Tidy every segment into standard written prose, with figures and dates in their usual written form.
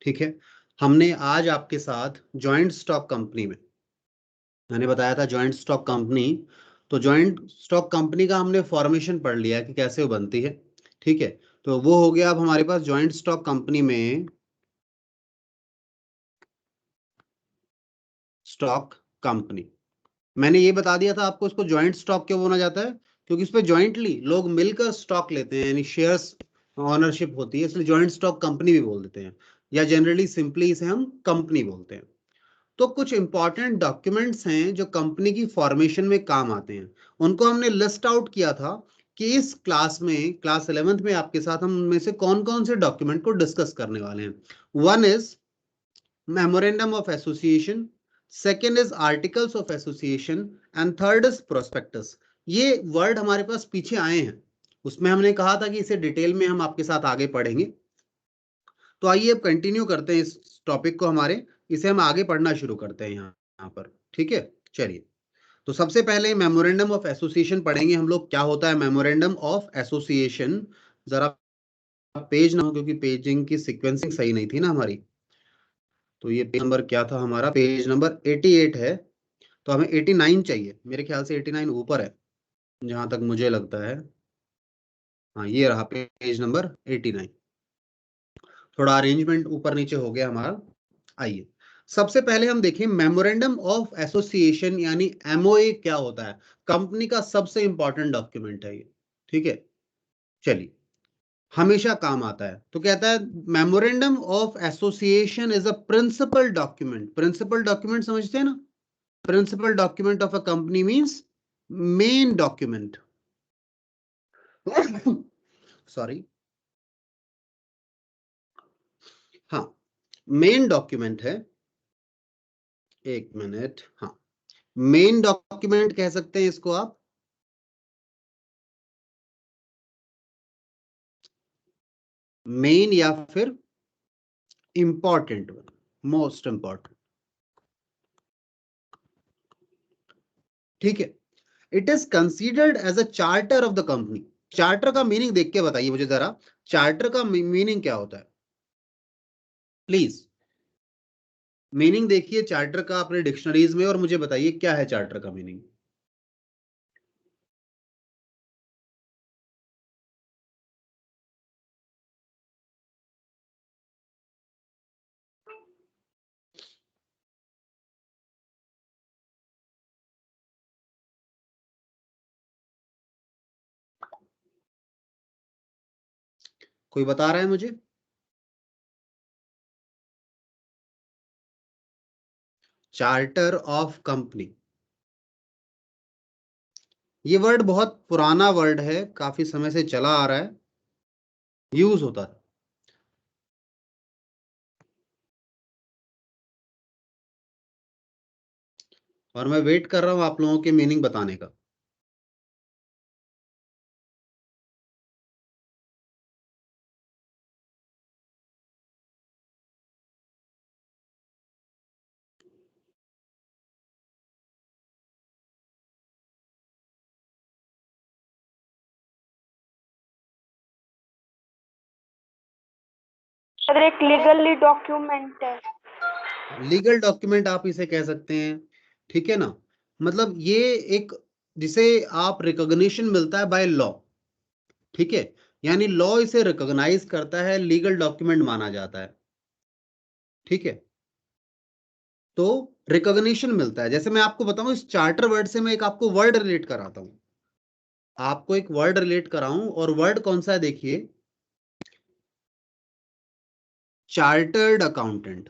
ठीक है, हमने आज आपके साथ जॉइंट स्टॉक कंपनी में, मैंने बताया था जॉइंट स्टॉक कंपनी, तो जॉइंट स्टॉक कंपनी का हमने फॉर्मेशन पढ़ लिया कि कैसे वो बनती है। ठीक है, तो वो हो गया अब हमारे पास जॉइंट स्टॉक कंपनी में स्टॉक कंपनी। मैंने ये बता दिया था आपको इसको जॉइंट स्टॉक क्यों बोला जाता है, क्योंकि इस पे जॉइंटली लोग मिलकर स्टॉक लेते हैं, यानी शेयर्स ऑनरशिप होती है, इसलिए जॉइंट स्टॉक कंपनी भी बोल देते हैं, या जनरली सिंपली इसे हम कंपनी बोलते हैं। तो कुछ इंपॉर्टेंट डॉक्यूमेंट्स हैं जो कंपनी की फॉर्मेशन में काम आते हैं, उनको हमने लिस्ट आउट किया था कि इस क्लास में, क्लास 11th में आपके साथ हम उनमें से कौन कौन से डॉक्यूमेंट को डिस्कस करने वाले हैं। One is memorandum of association, second is articles of association, and third is prospectus. ये वर्ड हमारे पास पीछे आए हैं, उसमें हमने कहा था कि इसे डिटेल में हम आपके साथ आगे पढ़ेंगे। तो आइए अब कंटिन्यू करते हैं इस टॉपिक को, हमारे इसे हम आगे पढ़ना शुरू करते हैं यहाँ पर। ठीक है, चलिए, तो सबसे पहले मेमोरेंडम ऑफ एसोसिएशन पढ़ेंगे हम लोग। क्या होता है मेमोरेंडम ऑफ एसोसिएशन? जरा पेज ना हो, क्योंकि पेजिंग की सीक्वेंसिंग सही नहीं थी ना हमारी। तो ये पेज नंबर क्या था हमारा? पेज नंबर 88 है, तो हमें 89 चाहिए, मेरे ख्याल से 89 ऊपर है जहां तक मुझे लगता है। हाँ, ये रहा पेज नंबर 89। थोड़ा अरेंजमेंट ऊपर नीचे हो गया हमारा। आइए सबसे पहले हम देखें मेमोरेंडम ऑफ एसोसिएशन, यानी एमओए क्या होता है। कंपनी का सबसे इंपॉर्टेंट डॉक्यूमेंट है ये। ठीक है, चलिए, हमेशा काम आता है। तो कहता है memorandum of association is a principal document. Principal document समझते हैं ना? Principal document of a company means main document. Sorry, हाँ, मेन डॉक्यूमेंट है। एक मिनट, हाँ, मेन डॉक्यूमेंट कह सकते हैं इसको आप। मेन या फिर इंपॉर्टेंट, मोस्ट इंपॉर्टेंट। ठीक है, it is considered as a charter of the company. Charter का मीनिंग देख के बताइए मुझे जरा, चार्टर का मीनिंग क्या होता है? प्लीज मीनिंग देखिए चार्टर का अपने डिक्शनरीज में, और मुझे बताइए क्या है चार्टर का मीनिंग। कोई बता रहा है मुझे? चार्टर ऑफ कंपनी, ये वर्ड बहुत पुराना वर्ड है, काफी समय से चला आ रहा है, यूज होता है। और मैं वेट कर रहा हूं आप लोगों के मीनिंग बताने का। सर एक लीगली डॉक्यूमेंट है। लीगल डॉक्यूमेंट आप इसे कह सकते हैं। ठीक है ना, मतलब ये एक, जिसे आप रिकॉग्निशन मिलता है बाय लॉ। ठीक है, यानी लॉ इसे रिकॉग्नाइज करता है, लीगल डॉक्यूमेंट माना जाता है। ठीक है, तो रिकॉग्निशन मिलता है। जैसे मैं आपको बताऊं, इस चार्टर वर्ड से मैं एक आपको वर्ड रिलेट कराता हूं, आपको एक वर्ड रिलेट कराऊं, और वर्ड कौन सा है देखिए, चार्टर्ड अकाउंटेंट।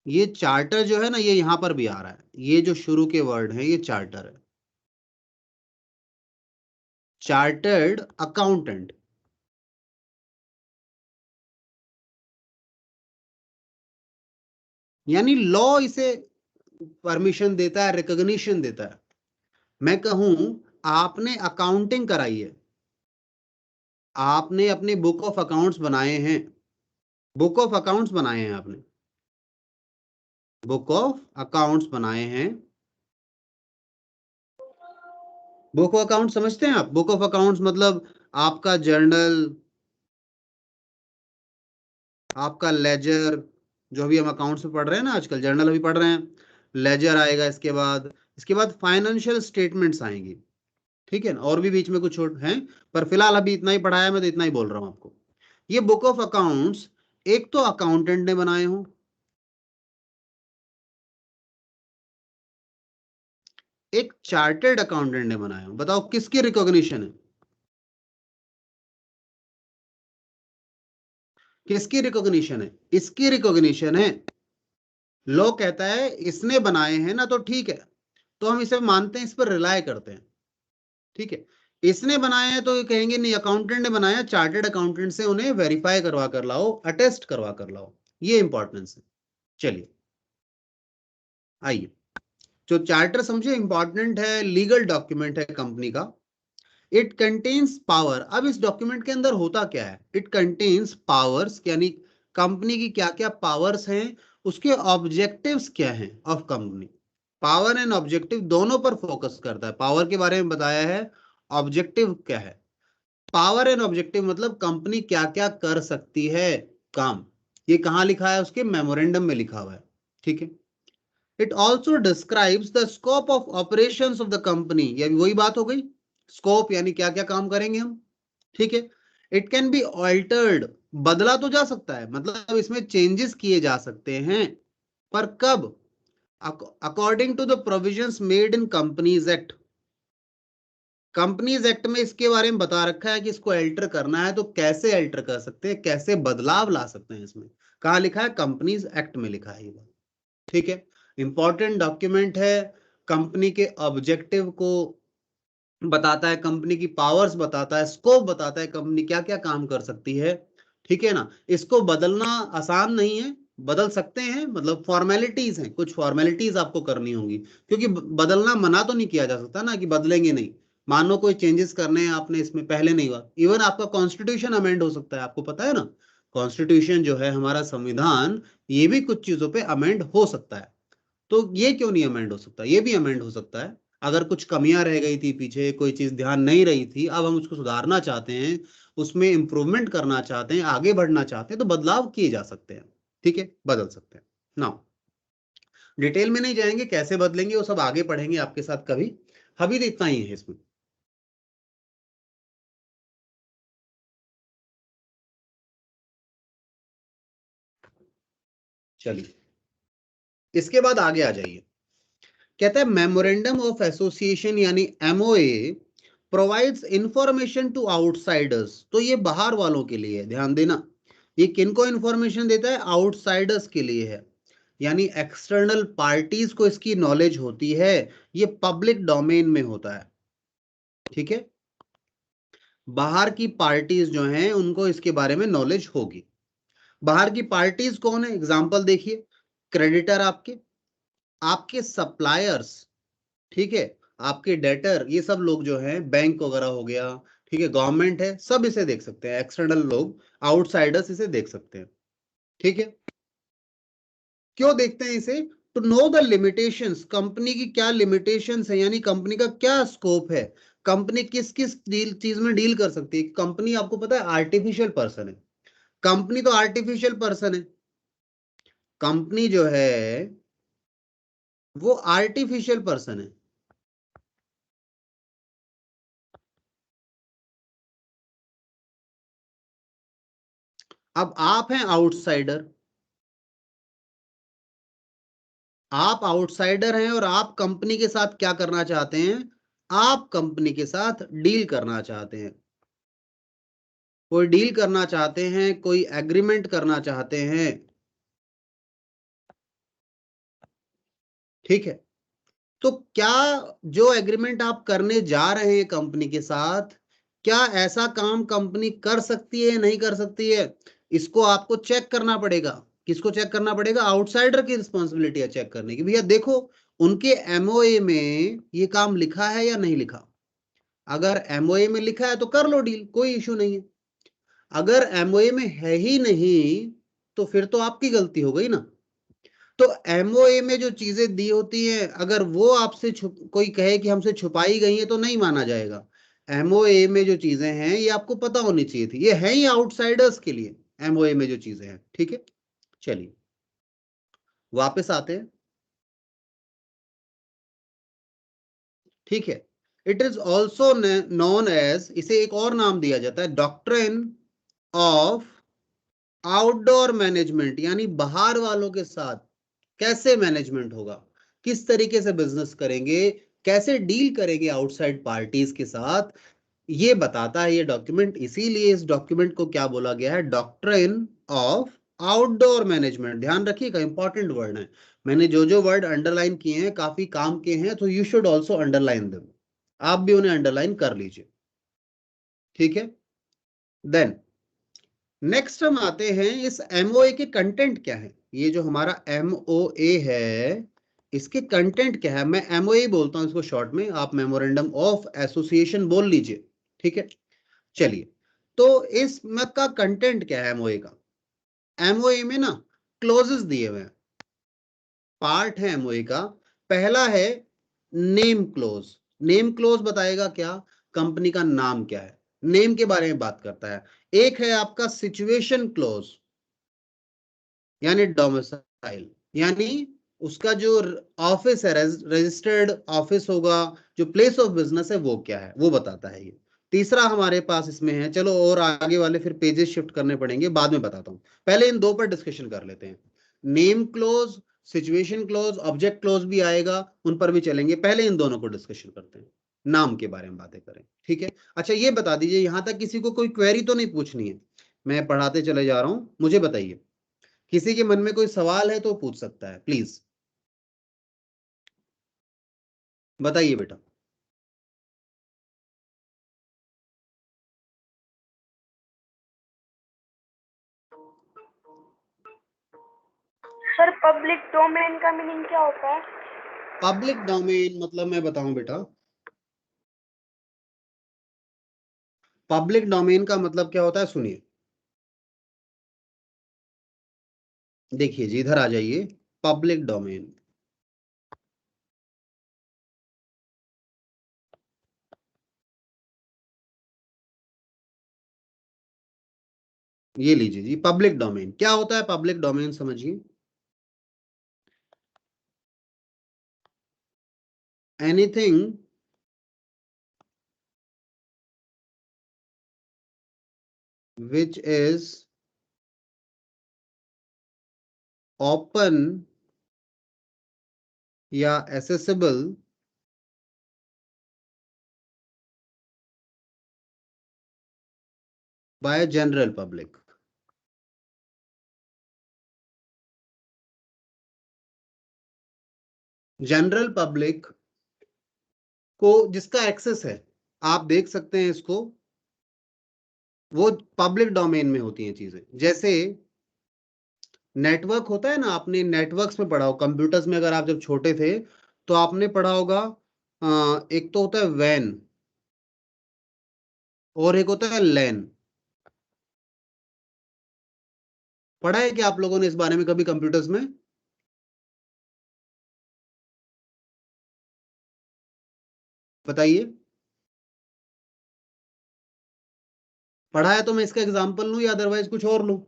ये चार्टर जो है ना, ये यहां पर भी आ रहा है, ये जो शुरू के वर्ड है ये चार्टर है, चार्टर्ड अकाउंटेंट। यानी लॉ इसे परमिशन देता है, रिकॉग्निशन देता है। मैं कहूं आपने अकाउंटिंग कराई है, आपने अपने बुक ऑफ अकाउंट्स बनाए हैं, बुक ऑफ अकाउंट्स बनाए हैं आपने, बुक ऑफ अकाउंट्स बनाए हैं। बुक ऑफ अकाउंट समझते हैं आप? बुक ऑफ अकाउंट्स मतलब आपका जर्नल, आपका लेजर, जो अभी हम अकाउंट्स में पढ़ रहे हैं ना आजकल, जर्नल अभी पढ़ रहे हैं, लेजर आएगा, इसके बाद फाइनेंशियल स्टेटमेंट्स आएंगी, ठीक है ना, और भी बीच में कुछ छोट हैं, पर फिलहाल अभी इतना ही पढ़ाया, मैं तो इतना ही बोल रहा हूं आपको। ये बुक ऑफ अकाउंट्स एक तो अकाउंटेंट ने बनाए हो, एक चार्टर्ड अकाउंटेंट ने बनाए हो। बताओ किसकी रिकॉग्निशन है, किसकी रिकॉग्निशन है? इसकी रिकॉग्निशन है। लॉ कहता है इसने बनाए हैं ना, तो ठीक है, तो हम इसे मानते हैं, इस पर रिलाय करते हैं, ठीक है। इसने बनाए हैं तो ये कहेंगे नहीं, अकाउंटेंट ने बनाया, चार्टर्ड अकाउंटेंट से उन्हें वेरीफाई करवा कर लाओ, अटेस्ट करवा कर लाओ, ये इंपॉर्टेंस है। चलिए आइए, जो चार्टर समझे इंपॉर्टेंट है, लीगल डॉक्यूमेंट है कंपनी का। It contains power. अब इस डॉक्यूमेंट के अंदर होता क्या है? इट कंटेन्स पावर्स, यानी कंपनी की क्या क्या पावर्स हैं, उसके ऑब्जेक्टिव्स क्या हैं of company. Power and objective दोनों पर फोकस करता है। पावर के बारे में बताया है, ऑब्जेक्टिव क्या है। पावर एंड ऑब्जेक्टिव मतलब कंपनी क्या क्या कर सकती है काम, ये कहां लिखा है? उसके मेमोरेंडम में लिखा हुआ है, ठीक है। It also describes the scope of operations of the company, ये भी वही बात हो गई, स्कोप यानी क्या क्या काम करेंगे हम, ठीक है। इट कैन बी ऑल्टर्ड, बदला तो जा सकता है, मतलब इसमें चेंजेस किए जा सकते हैं, पर कब? According to the provisions made in companies act. Companies act में इसके बारे में बता रखा है कि इसको अल्टर करना है तो कैसे अल्टर कर सकते हैं, कैसे बदलाव ला सकते हैं इसमें। कहाँ लिखा है? कंपनीज एक्ट में लिखा है ये बात, ठीक है। इंपॉर्टेंट डॉक्यूमेंट है, कंपनी के ऑब्जेक्टिव को बताता है, कंपनी की पावर्स बताता है, स्कोप बताता है, कंपनी क्या क्या काम कर सकती है, ठीक है ना। इसको बदलना आसान नहीं है, बदल सकते हैं, मतलब फॉर्मेलिटीज हैं, कुछ फॉर्मेलिटीज आपको करनी होंगी, क्योंकि बदलना मना तो नहीं किया जा सकता ना कि बदलेंगे नहीं। मानो कोई चेंजेस करने हैं आपने, इसमें पहले नहीं हुआ, इवन आपका कॉन्स्टिट्यूशन अमेंड हो सकता है, आपको पता है ना, कॉन्स्टिट्यूशन जो है हमारा संविधान, ये भी कुछ चीजों पे अमेंड हो सकता है। तो ये क्यों नहीं अमेंड हो सकता? ये भी अमेंड हो सकता है। अगर कुछ कमियां रह गई थी पीछे, कोई चीज ध्यान नहीं रही थी, अब हम उसको सुधारना चाहते हैं, उसमें इंप्रूवमेंट करना चाहते हैं, आगे बढ़ना चाहते हैं, तो बदलाव किए जा सकते हैं, ठीक है, बदल सकते हैं। नाउ डिटेल में नहीं जाएंगे, कैसे बदलेंगे वो सब आगे पढ़ेंगे आपके साथ कभी, अभी तो इतना ही है इसमें। चलिए इसके बाद आगे आ जाइए। कहता है मेमोरेंडम ऑफ एसोसिएशन यानी MOA provides information to outsiders. तो ये बाहर वालों के लिए है, ध्यान देना। ये किनको इंफॉर्मेशन देता है? आउटसाइडर्स के लिए है, यानी एक्सटर्नल पार्टीज को इसकी नॉलेज होती है, ये पब्लिक डोमेन में होता है, ठीक है। बाहर की पार्टीज जो हैं उनको इसके बारे में नॉलेज होगी। बाहर की पार्टीज कौन है? एग्जांपल देखिए, क्रेडिटर आपके, आपके सप्लायर्स, ठीक है, आपके डेटर, ये सब लोग जो हैं, बैंक वगैरह हो गया, ठीक है, गवर्नमेंट है, सब इसे देख सकते हैं, एक्सटर्नल लोग, आउटसाइडर्स इसे देख सकते हैं, ठीक है। क्यों देखते हैं इसे? To know the limitations, company की क्या लिमिटेशंस है, यानी कंपनी का क्या स्कोप है, कंपनी किस किस डील चीज में डील कर सकती है। कंपनी आपको पता है आर्टिफिशियल पर्सन है, कंपनी तो आर्टिफिशियल पर्सन है, कंपनी जो है वो आर्टिफिशियल पर्सन है। अब आप हैं आउटसाइडर, आप आउटसाइडर हैं और आप कंपनी के साथ क्या करना चाहते हैं? आप कंपनी के साथ डील करना चाहते हैं, कोई डील करना चाहते हैं, कोई एग्रीमेंट करना चाहते हैं, ठीक है। तो क्या जो एग्रीमेंट आप करने जा रहे हैं कंपनी के साथ, क्या ऐसा काम कंपनी कर सकती है नहीं कर सकती है, इसको आपको चेक करना पड़ेगा। किसको चेक करना पड़ेगा? आउटसाइडर की रिस्पॉन्सिबिलिटी है चेक करने की, भैया देखो उनके एमओए में ये काम लिखा है या नहीं लिखा। अगर एमओए में लिखा है तो कर लो डील, कोई इशू नहीं है। अगर एमओए में है ही नहीं तो फिर तो आपकी गलती हो गई ना। तो एमओए में जो चीजें दी होती हैं, अगर वो आपसे कोई कहे कि हमसे छुपाई गई है तो नहीं माना जाएगा। एमओए में जो चीजें हैं ये आपको पता होनी चाहिए थी, ये है ही आउटसाइडर्स के लिए एमओए में जो चीजें हैं। ठीक है, चलिए वापस आते हैं। ठीक है, it is also known as, इसे एक और नाम दिया जाता है डॉक्ट्रिन ऑफ आउटडोर मैनेजमेंट, यानी बाहर वालों के साथ कैसे मैनेजमेंट होगा, किस तरीके से बिजनेस करेंगे, कैसे डील करेंगे आउटसाइड पार्टीज के साथ, ये बताता है ये डॉक्यूमेंट। इसीलिए इस डॉक्यूमेंट को क्या बोला गया है, डॉक्ट्रिन ऑफ आउटडोर मैनेजमेंट। ध्यान रखिएगा, इंपॉर्टेंट वर्ड है। मैंने जो जो वर्ड अंडरलाइन किए हैं काफी काम के हैं, तो you should also underline them, आप भी उन्हें अंडरलाइन कर लीजिए। ठीक है, देन नेक्स्ट हम आते हैं इस एमओए के कंटेंट क्या है। ये जो हमारा एमओए है इसके कंटेंट क्या है, मैं एमओए बोलता हूं इसको शॉर्ट में, आप मेमोरेंडम ऑफ एसोसिएशन बोल लीजिए। ठीक है, चलिए तो इस मत का कंटेंट क्या है एमओए का। एमओए में ना क्लोजेस दिए हुए हैं, पार्ट है एमओए का। पहला है नेम क्लोज। नेम क्लोज बताएगा क्या, कंपनी का नाम क्या है, नेम के बारे में बात करता है। एक है आपका सिचुएशन क्लोज, यानी डोमिसाइल, यानी उसका जो ऑफिस है, रजिस्टर्ड ऑफिस होगा, जो प्लेस ऑफ बिजनेस है वो क्या है वो बताता है ये। तीसरा हमारे पास इसमें है, चलो और आगे वाले फिर पेजेस शिफ्ट करने पड़ेंगे, बाद में बताता हूं, पहले इन दो पर डिस्कशन कर लेते हैं। Name close, situation close, object close भी आएगा, उन पर भी चलेंगे, पहले इन दोनों को डिस्कशन करते हैं, नाम के बारे में बातें करें। ठीक है, अच्छा ये बता दीजिए, यहां तक किसी को कोई क्वेरी तो नहीं पूछनी है, मैं पढ़ाते चले जा रहा हूं, मुझे बताइए किसी के मन में कोई सवाल है तो पूछ सकता है, प्लीज बताइए बेटा। सर पब्लिक डोमेन का मीनिंग क्या होता है? पब्लिक डोमेन मतलब मैं बताऊं बेटा, पब्लिक डोमेन का मतलब क्या होता है, सुनिए। देखिए जी, इधर आ जाइए, पब्लिक डोमेन, ये लीजिए जी, पब्लिक डोमेन क्या होता है, पब्लिक डोमेन समझिए, एनीथिंग विच इज ओपन या accessible bye general public. General public को जिसका एक्सेस है, आप देख सकते हैं इसको, वो पब्लिक डोमेन में होती हैं चीजें। जैसे नेटवर्क होता है ना, आपने नेटवर्क्स में पढ़ा हो, कंप्यूटर्स में अगर आप जब छोटे थे तो आपने पढ़ा होगा, एक तो होता है वैन और एक होता है लैन। पढ़ा है क्या आप लोगों ने इस बारे में कभी कंप्यूटर्स में, बताइए। पढ़ा है तो मैं इसका एग्जांपल लूं या अदरवाइज कुछ और लूं।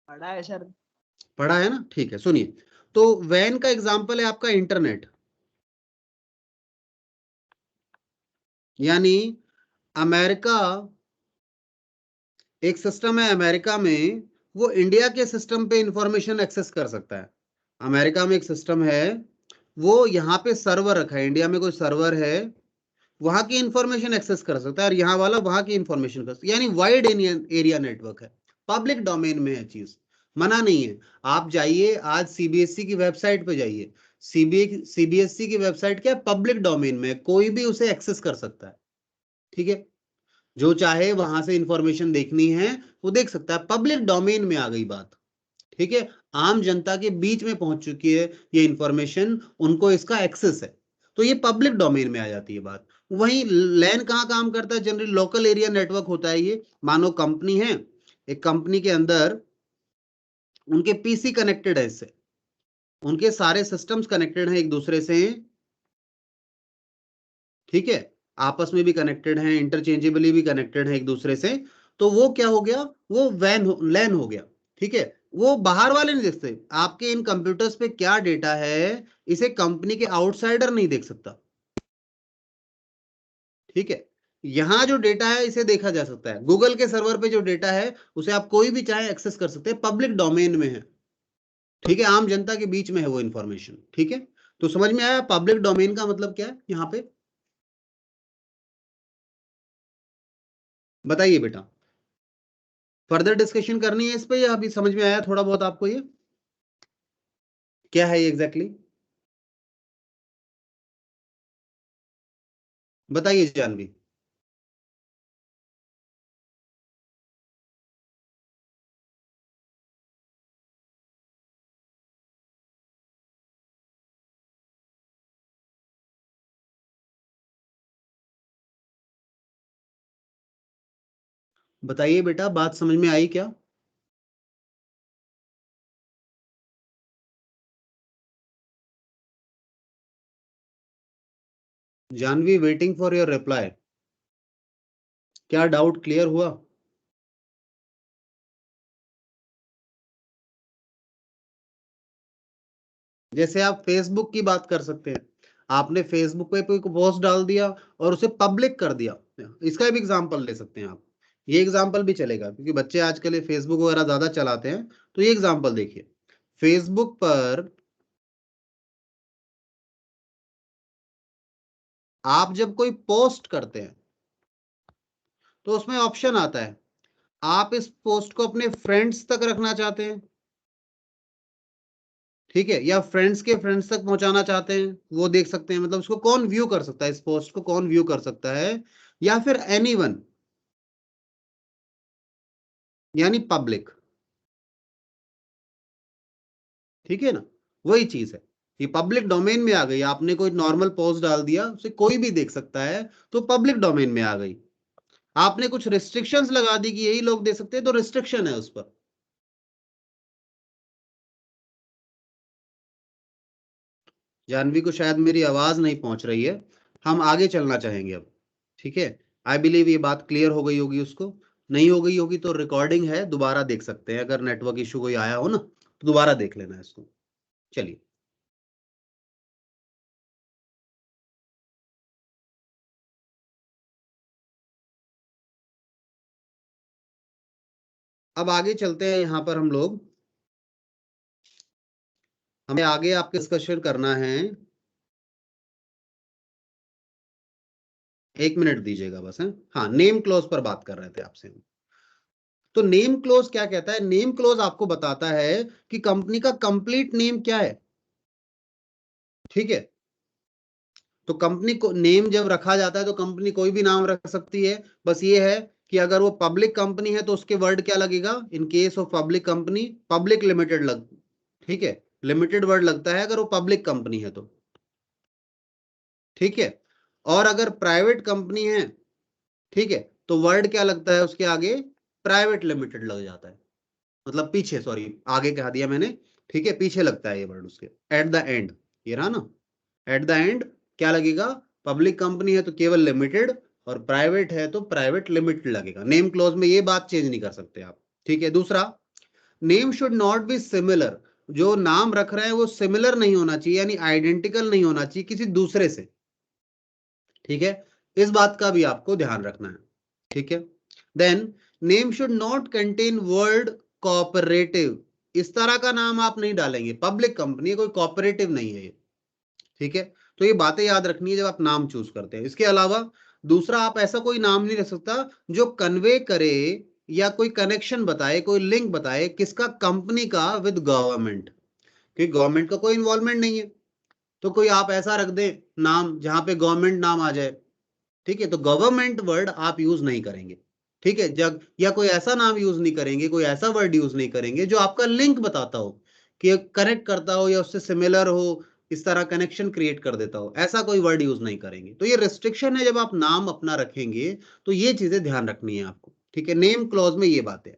पढ़ा है सर। पढ़ा है ना, ठीक है, सुनिए। तो वैन का एग्जांपल है आपका इंटरनेट, यानी अमेरिका, एक सिस्टम है अमेरिका में, वो इंडिया के सिस्टम पे इंफॉर्मेशन एक्सेस कर सकता है। अमेरिका में एक सिस्टम है, वो यहाँ पे सर्वर रखा है, इंडिया में कोई सर्वर है, वहां की इंफॉर्मेशन एक्सेस कर सकता है, और यहाँ वाला वहां की इंफॉर्मेशन कर सकता है, यानी वाइड एरिया नेटवर्क है, पब्लिक डोमेन में है चीज, मना नहीं है। आप जाइए आज सीबीएसई की वेबसाइट पे जाइए, सीबीएसई की वेबसाइट क्या है, पब्लिक डोमेन में है, कोई भी उसे एक्सेस कर सकता है। ठीक है, जो चाहे वहां से इंफॉर्मेशन देखनी है वो देख सकता है, पब्लिक डोमेन में आ गई बात। ठीक है, आम जनता के बीच में पहुंच चुकी है ये इंफॉर्मेशन, उनको इसका एक्सेस है, तो ये पब्लिक डोमेन में आ जाती है बात। वहीं लैन कहाँ काम करता है, जनरली लोकल एरिया नेटवर्क होता है ये। मानो कंपनी है, एक कंपनी के अंदर उनके पीसी कनेक्टेड है इससे, उनके सारे सिस्टम्स कनेक्टेड हैं एक दूसरे से, ठीक है, आपस में भी कनेक्टेड हैं, इंटरचेंजेबली भी कनेक्टेड हैं एक दूसरे से, तो वो क्या हो गया, वो लैन हो गया। ठीक है, वो बाहर वाले नहीं देख सकते आपके इन कंप्यूटर्स पे क्या डेटा है, इसे कंपनी के आउटसाइडर नहीं देख सकता। ठीक है, यहां जो डेटा है इसे देखा जा सकता है, गूगल के सर्वर पे जो डेटा है उसे आप कोई भी चाहे एक्सेस कर सकते हैं, पब्लिक डोमेन में है। ठीक है, आम जनता के बीच में है वो इंफॉर्मेशन। ठीक है, तो समझ में आया पब्लिक डोमेन का मतलब क्या है यहां पे, बताइए बेटा। फर्दर डिस्कशन करनी है इस पे या अभी समझ में आया थोड़ा बहुत आपको ये क्या है ये एग्जैक्टली बताइए जानवी। बताइए बेटा, बात समझ में आई क्या? Janvi waiting for your reply. क्या डाउट क्लियर हुआ? जैसे आप फेसबुक की बात कर सकते हैं, आपने फेसबुक पे कोई पोस्ट डाल दिया और उसे पब्लिक कर दिया, इसका भी एग्जांपल ले सकते हैं आप। ये एग्जांपल भी चलेगा क्योंकि बच्चे आजकल ये फेसबुक वगैरह ज्यादा चलाते हैं, तो ये एग्जांपल देखिए। फेसबुक पर आप जब कोई पोस्ट करते हैं तो उसमें ऑप्शन आता है, आप इस पोस्ट को अपने फ्रेंड्स तक रखना चाहते हैं, ठीक है, या फ्रेंड्स के फ्रेंड्स तक पहुंचाना चाहते हैं, वो देख सकते हैं, मतलब उसको कौन व्यू कर सकता है, इस पोस्ट को कौन व्यू कर सकता है, या फिर एनीवन, यानी पब्लिक। ठीक है ना, वही चीज है, ये पब्लिक डोमेन में आ गई। आपने कोई नॉर्मल पोस्ट डाल दिया, उसे कोई भी देख सकता है, तो पब्लिक डोमेन में आ गई। आपने कुछ रिस्ट्रिक्शंस लगा दी कि यही लोग दे सकते हैं, तो रिस्ट्रिक्शन है उस पर। जानवी को शायद मेरी आवाज नहीं पहुंच रही है, हम आगे चलना चाहेंगे अब। ठीक है, आई बिलीव ये बात क्लियर हो गई होगी उसको। नहीं हो गई होगी तो रिकॉर्डिंग है, दोबारा देख सकते हैं, अगर नेटवर्क इशू कोई आया हो ना तो दोबारा देख लेना है इसको। चलिए, अब आगे चलते हैं। यहां पर हम लोग, हमें आगे आपके डिस्कशन करना है। 1 मिनट दीजिएगा बस है। हाँ, नेम क्लोज पर बात कर रहे थे आपसे हम। तो नेम क्लोज क्या कहता है? नेम क्लोज आपको बताता है कि कंपनी का कंप्लीट नेम क्या है। ठीक है, तो कंपनी को नेम जब रखा जाता है तो कंपनी कोई भी नाम रख सकती है, बस ये है कि अगर वो पब्लिक कंपनी है तो उसके वर्ड क्या लगेगा, in case of public company public limited लग, ठीक है, लिमिटेड वर्ड लगता है अगर वो पब्लिक कंपनी है तो। ठीक है, और अगर प्राइवेट कंपनी है, ठीक है, तो वर्ड क्या लगता है उसके आगे, प्राइवेट लिमिटेड लग जाता है, मतलब पीछे, सॉरी आगे कहा दिया मैंने, ठीक है, पीछे लगता है ये वर्ड उसके, एट द एंड, ये रहा ना, एट द एंड क्या लगेगा, पब्लिक कंपनी है तो केवल लिमिटेड, और प्राइवेट है तो प्राइवेट लिमिटेड लगेगा। नेम क्लोज में ये बात चेंज नहीं कर सकते आप। ठीक है, दूसरा, name should not be similar, जो नाम रख रहे हैं वो सिमिलर नहीं होना चाहिए, यानी आइडेंटिकल नहीं होना चाहिए किसी दूसरे से। ठीक है, इस बात का भी आपको ध्यान रखना है। ठीक है, then name should not contain word cooperative, इस तरह का नाम आप नहीं डालेंगे, पब्लिक कंपनी है, कोई कोऑपरेटिव नहीं है ये। ठीक है, तो ये बातें याद रखनी है जब आप नाम चूज करते हैं। इसके अलावा दूसरा, आप ऐसा कोई नाम नहीं रख सकता जो कन्वे करे या कोई कनेक्शन बताए, कोई लिंक बताए किसका, कंपनी का विद गवर्नमेंट, क्योंकि गवर्नमेंट का कोई इन्वॉल्वमेंट नहीं है। तो कोई आप ऐसा रख दे नाम जहां पे गवर्नमेंट नाम आ जाए, ठीक है, तो गवर्नमेंट वर्ड आप यूज नहीं करेंगे। ठीक है, जब या कोई ऐसा नाम यूज नहीं करेंगे, कोई ऐसा वर्ड यूज नहीं करेंगे जो आपका लिंक बताता हो, कि कनेक्ट करता हो या उससे सिमिलर हो, इस तरह कनेक्शन क्रिएट कर देता हो, ऐसा कोई वर्ड यूज नहीं करेंगे। तो ये रिस्ट्रिक्शन है जब आप नाम अपना रखेंगे, तो ये चीजें ध्यान रखनी है आपको। ठीक है, नेम क्लॉज में ये बातें,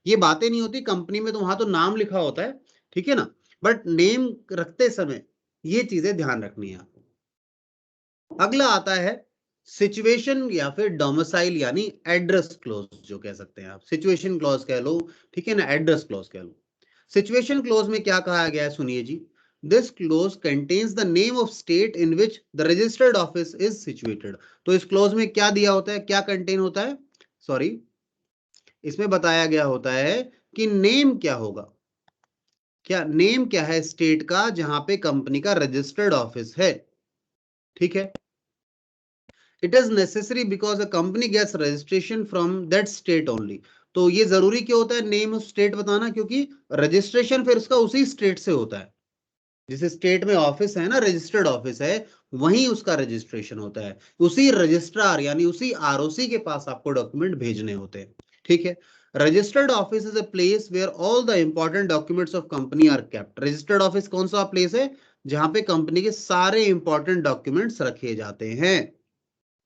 ये बातें नहीं होती कंपनी में, तो वहां तो नाम लिखा होता है, ठीक है ना, बट नेम रखते समय ये चीजें ध्यान रखनी है आपको। अगला आता है सिचुएशन या फिर डोमिसाइल यानी एड्रेस क्लोज जो कह सकते हैं आप, सिचुएशन क्लॉज कह लो, ठीक है ना, एड्रेस क्लॉज कह लो। सिचुएशन क्लॉज में क्या कहा गया है, सुनिए जी, this clause contains the name of state in which the registered office is situated. तो इस क्लोज में क्या दिया होता है, क्या कंटेन होता है, सॉरी, इसमें बताया गया होता है कि नेम क्या होगा, क्या नेम क्या है स्टेट का जहां पे कंपनी का रजिस्टर्ड ऑफिस है, ठीक है। It is necessary because a company gets registration from that state only. तो ये जरूरी क्यों होता है नेम ऑफ स्टेट बताना, क्योंकि रजिस्ट्रेशन फिर उसका उसी स्टेट से होता है, जिस स्टेट में ऑफिस है ना, रजिस्टर्ड ऑफिस है, वहीं उसका रजिस्ट्रेशन होता है, उसी रजिस्ट्रार यानी उसी आरओसी के पास आपको डॉक्यूमेंट भेजने होते हैं, ठीक है। Registered office is a place where all the important documents of company are kept. Registered office कौन सा प्लेस है, जहां पे कंपनी के सारे इंपॉर्टेंट डॉक्यूमेंट्स रखे जाते हैं,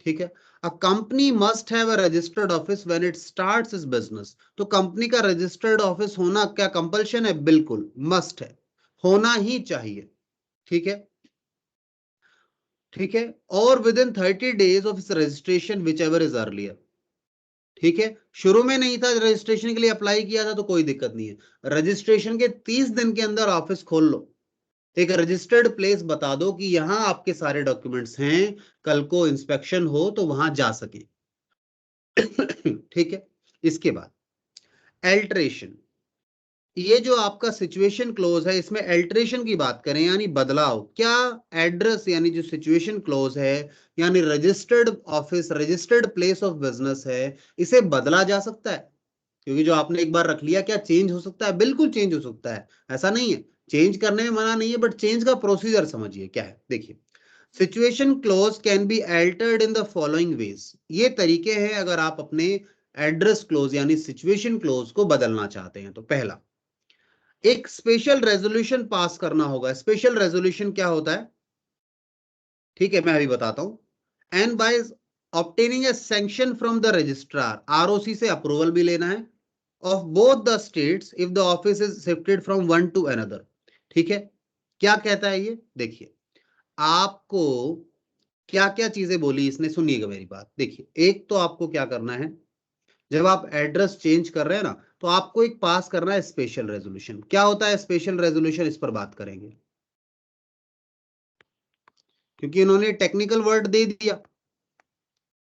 ठीक है। A company must have a registered office when it starts it's business. तो कंपनी का रजिस्टर्ड ऑफिस होना क्या कंपल्शन है, बिल्कुल मस्ट है, होना ही चाहिए, ठीक है, ठीक है। और with in 30 days of registration which ever is earlier, ठीक है। शुरू में नहीं था रजिस्ट्रेशन के लिए अप्लाई किया था तो कोई दिक्कत नहीं है, रजिस्ट्रेशन के 30 दिन के अंदर ऑफिस खोल लो, एक रजिस्टर्ड प्लेस बता दो कि यहां आपके सारे डॉक्यूमेंट्स हैं, कल को इंस्पेक्शन हो तो वहां जा सके, ठीक है। इसके बाद एल्ट्रेशन, ये जो आपका सिचुएशन क्लोज है इसमें एल्ट्रेशन की बात करें यानी बदलाव, क्या एड्रेस यानी जो सिचुएशन क्लोज है यानी registered office, registered place of business है, इसे बदला जा सकता है, क्योंकि जो आपने एक बार रख लिया क्या चेंज हो सकता है, बिल्कुल चेंज हो सकता है, ऐसा नहीं है, चेंज करने में मना नहीं है, बट चेंज का प्रोसीजर समझिए क्या है, देखिए। Situation close can be altered in the following veg, ये तरीके हैं अगर आप अपने एड्रेस क्लोज यानी सिचुएशन क्लोज को बदलना चाहते हैं। तो पहला, एक स्पेशल रेजोल्यूशन पास करना होगा। स्पेशल रेजोल्यूशन क्या होता है, ठीक है, मैं अभी बताता हूं। And by obtaining a sanction from the registrar, ROC से अप्रूवल भी लेना है, of both the states if the office is shifted from one to another, ठीक है। क्या कहता है ये, देखिए आपको क्या क्या चीजें बोली इसने, सुनिएगा मेरी बात, देखिए एक तो आपको क्या करना है, जब आप एड्रेस चेंज कर रहे हैं ना तो आपको एक पास करना है स्पेशल रेजोल्यूशन। क्या होता है स्पेशल रेजोल्यूशन, इस पर बात करेंगे, क्योंकि इन्होंने टेक्निकल वर्ड दे दिया,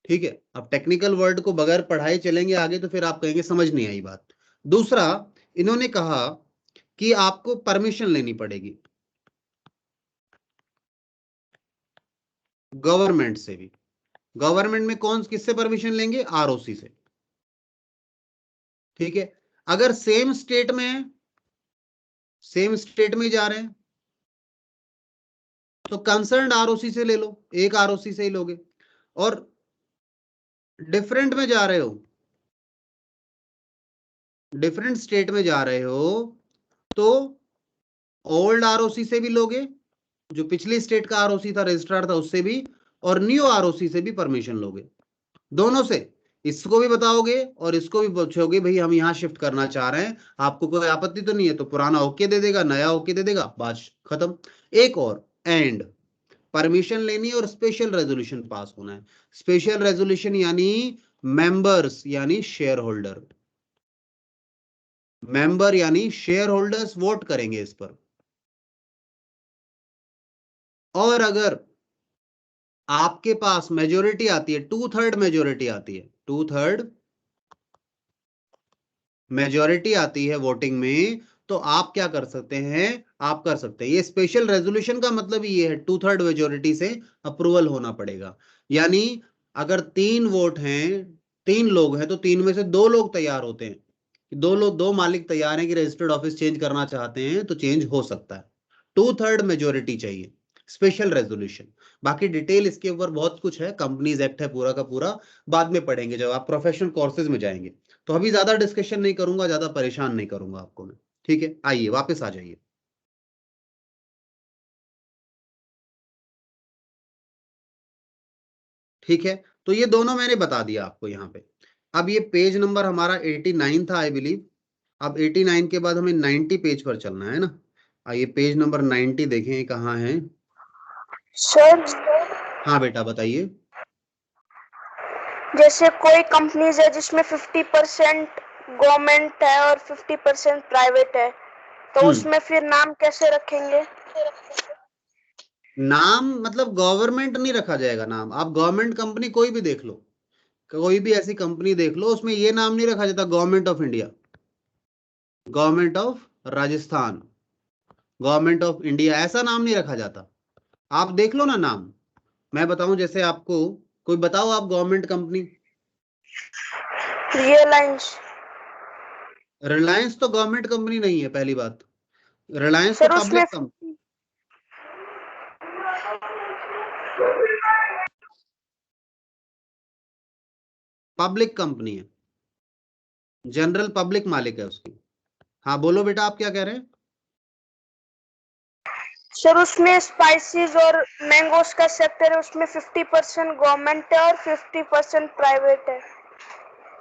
ठीक है। अब टेक्निकल वर्ड को बगैर पढ़ाए चलेंगे आगे तो फिर आप कहेंगे समझ नहीं आई बात। दूसरा, इन्होंने कहा कि आपको परमिशन लेनी पड़ेगी गवर्नमेंट से भी। गवर्नमेंट में कौन किससे परमिशन लेंगे, आरओसी से, ठीक है। अगर सेम स्टेट में है, सेम स्टेट में जा रहे हैं तो कंसर्न आरओसी से ले लो, एक आरओसी से ही लोगे। और डिफरेंट में जा रहे हो, डिफरेंट स्टेट में जा रहे हो तो ओल्ड आरओसी से भी लोगे, जो पिछली स्टेट का आरओसी था, रजिस्ट्रार था, उससे भी, और न्यू आरओसी से भी परमिशन लोगे, दोनों से। इसको भी बताओगे और इसको भी पूछोगे भाई हम यहां शिफ्ट करना चाह रहे हैं, आपको कोई आपत्ति तो नहीं है, तो पुराना ओके दे देगा, नया ओके दे देगा, बात खत्म। एक और, एंड परमिशन लेनी और स्पेशल रेजोल्यूशन पास होना है। स्पेशल रेजोल्यूशन यानी मेंबर्स यानी शेयर होल्डर, मेंबर यानी शेयर होल्डर्स वोट करेंगे इस पर। और अगर आपके पास मेजोरिटी आती है, 2/3 मेजोरिटी आती है, 2/3 मेजोरिटी आती है वोटिंग में, तो आप क्या कर सकते हैं, आप कर सकते हैं, ये स्पेशल रेजोल्यूशन का मतलब ये है 2/3 मेजोरिटी से अप्रूवल होना पड़ेगा। यानी अगर 3 वोट हैं, 3 लोग हैं, तो 3 में से 2 लोग तैयार होते हैं, दो लोग, 2 मालिक तैयार हैं कि रजिस्टर्ड ऑफिस चेंज करना चाहते हैं तो चेंज हो सकता है, 2/3 मेजोरिटी चाहिए स्पेशल रेजोल्यूशन। बाकी डिटेल इसके ऊपर बहुत कुछ है, कंपनीज एक्ट है पूरा का पूरा, बाद में पढ़ेंगे जब आप प्रोफेशनल कोर्सेज में जाएंगे। तो अभी ज्यादा डिस्कशन नहीं करूंगा, ज्यादा परेशान नहीं करूंगा आपको मैं, ठीक है। आइए वापस आ जाइए, ठीक है। तो ये दोनों मैंने बता दिया आपको यहाँ पे। अब ये पेज नंबर हमारा 89 था आई बिलीव, अब 89 के बाद हमें 90 पेज पर चलना है ना। आइए पेज नंबर 90 देखें कहाँ है। सर हाँ बेटा बताइए। जैसे कोई कंपनीज है जिसमें 50% गवर्नमेंट है और 50% प्राइवेट है, तो उसमें फिर नाम कैसे रखेंगे? नाम मतलब गवर्नमेंट नहीं रखा जाएगा नाम। आप गवर्नमेंट कंपनी कोई भी देख लो, कोई भी ऐसी कंपनी देख लो, उसमें ये नाम नहीं रखा जाता government of India, government of Rajasthan, government of India, ऐसा नाम नहीं रखा जाता। आप देख लो ना नाम। मैं बताऊं, जैसे आपको कोई बताओ आप गवर्नमेंट कंपनी। रिलायंस। रिलायंस तो गवर्नमेंट कंपनी नहीं है, पहली बात। रिलायंस तो सर उसमें पब्लिक कंपनी, पब्लिक कंपनी है, जनरल पब्लिक मालिक है उसकी। हाँ बोलो बेटा, आप क्या कह रहे हैं? सर उसमें स्पाइसेस और मैंगोस का सेक्टर है, उसमें 50% गवर्नमेंट है और 50% प्राइवेट है।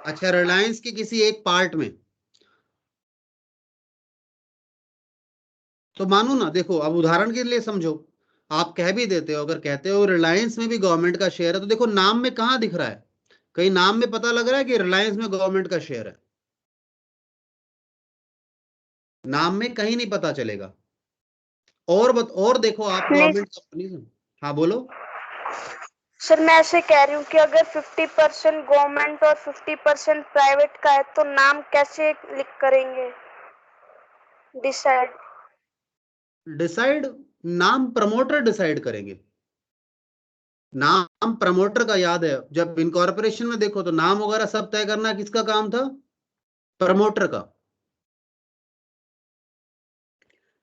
अच्छा, रिलायंस के किसी एक पार्ट में तो मानो ना, देखो अब उदाहरण के लिए समझो, आप कह भी देते हो, अगर कहते हो रिलायंस में भी गवर्नमेंट का शेयर है, तो देखो नाम में कहां दिख रहा है? कहीं नाम में पता लग रहा है कि रिलायंस में गवर्नमेंट का शेयर है? नाम में कहीं नहीं पता चलेगा। और देखो आप नहीं गवर्नमेंट कंपनी से। हाँ बोलो। सर, मैं ऐसे कह रही हूँ कि अगर 50% गवर्नमेंट और 50% प्राइवेट का है तो नाम कैसे लिख करेंगे डिसाइड? डिसाइड, नाम प्रमोटर डिसाइड करेंगे। नाम प्रमोटर का याद है, जब इनकॉर्पोरेशन में देखो तो नाम वगैरह सब तय करना किसका काम था? प्रमोटर का।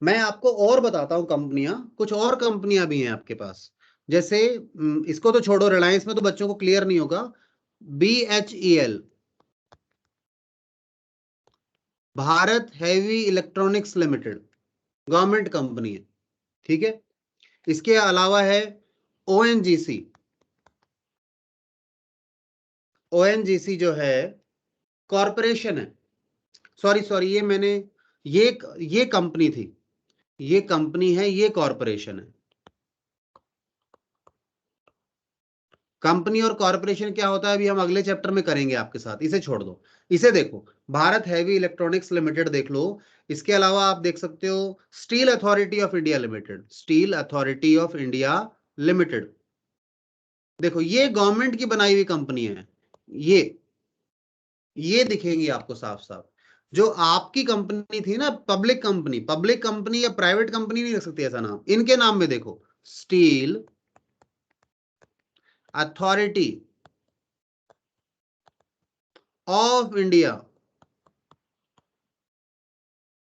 मैं आपको और बताता हूं कंपनियां, कुछ और कंपनियां भी हैं आपके पास। जैसे इसको तो छोड़ो, रिलायंस में तो बच्चों को क्लियर नहीं होगा। BHEL, Bharat heavy electronics limited, government company है, ठीक है। इसके अलावा है ONGC। ONGC जो है कॉरपोरेशन है, सॉरी सॉरी, ये मैंने, ये कंपनी थी, ये कंपनी है, ये कॉरपोरेशन है। कंपनी और कॉरपोरेशन क्या होता है अभी हम अगले चैप्टर में करेंगे आपके साथ, इसे छोड़ दो। इसे देखो, भारत हैवी इलेक्ट्रॉनिक्स लिमिटेड देख लो। इसके अलावा आप देख सकते हो steel authority of India limited, steel authority of India limited. देखो ये गवर्नमेंट की बनाई हुई कंपनी है। ये ये दिखेंगी आपको साफ साफ। जो आपकी कंपनी थी ना, पब्लिक कंपनी, पब्लिक कंपनी या प्राइवेट कंपनी नहीं रख सकती ऐसा नाम। इनके नाम में देखो, steel authority of India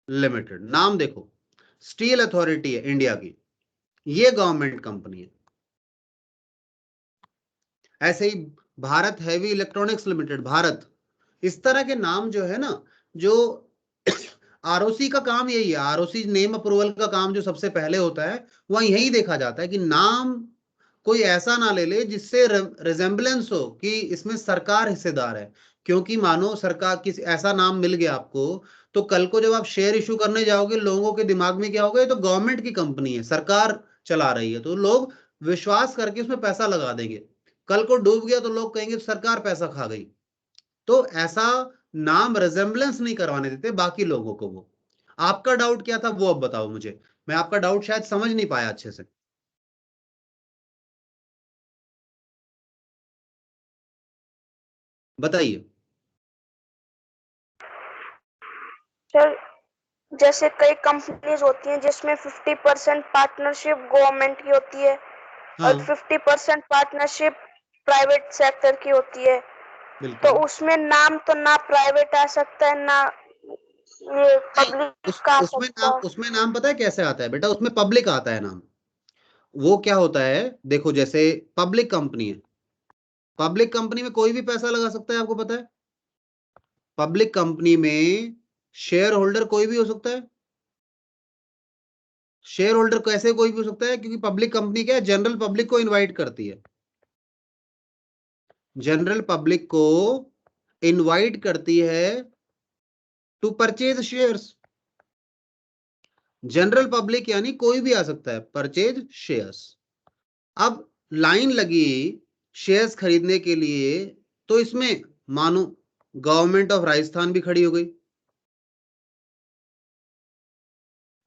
limited, नाम देखो, स्टील अथॉरिटी है इंडिया की, ये गवर्नमेंट कंपनी है। ऐसे ही Bharat heavy electronics limited, Bharat, इस तरह के नाम जो है ना, जो ROC का काम यही है, ROC नेम अप्रूवल का काम जो सबसे पहले होता है, वह यही देखा जाता है कि नाम कोई ऐसा ना ले ले जिससे रिजेम्बलेंस हो कि इसमें सरकार हिस्सेदार है। क्योंकि मानो सरकार किसी ऐसा नाम मिल गया आपको, तो कल को जब आप शेयर इशू करने जाओगे, लोगों के दिमाग में क्या होगा, ये तो गवर्नमेंट की कंपनी है, सरकार चला रही है, तो लोग विश्वास करके उसमें पैसा लगा देंगे। कल को डूब गया तो लोग कहेंगे सरकार पैसा खा गई। तो ऐसा नाम रिजेम्बलेंस नहीं करवाने देते बाकी लोगों को वो। आपका डाउट क्या था वो अब बताओ मुझे, मैं आपका डाउट शायद समझ नहीं पाया अच्छे से। बताइए। सर जैसे कई कंपनीज होती हैं जिसमें 50% पार्टनरशिप गवर्नमेंट की होती है और हाँ 50% पार्टनरशिप प्राइवेट सेक्टर की होती है, तो बिल्कुल। उसमें नाम तो ना प्राइवेट आ सकता है ना ये नहीं, पब्लिक का आ उसमें सकता नाम, है। उसमें नाम पता है कैसे आता है बेटा? उसमें पब्लिक आता है नाम। वो क्या होता है, देखो जैसे पब्लिक कंपनी है, पब्लिक कंपनी में कोई भी पैसा लगा सकता है, आपको पता है। पब्लिक कंपनी में शेयर होल्डर कोई भी हो सकता है। शेयर होल्डर कैसे कोई भी हो सकता है? क्योंकि पब्लिक कंपनी क्या है, जनरल पब्लिक को इनवाइट करती है, जनरल पब्लिक को इनवाइट करती है to purchase shares. General public यानी कोई भी आ सकता है, परचेज शेयर्स। अब लाइन लगी शेयर्स खरीदने के लिए, तो इसमें मानो गवर्नमेंट ऑफ राजस्थान भी खड़ी हो गई,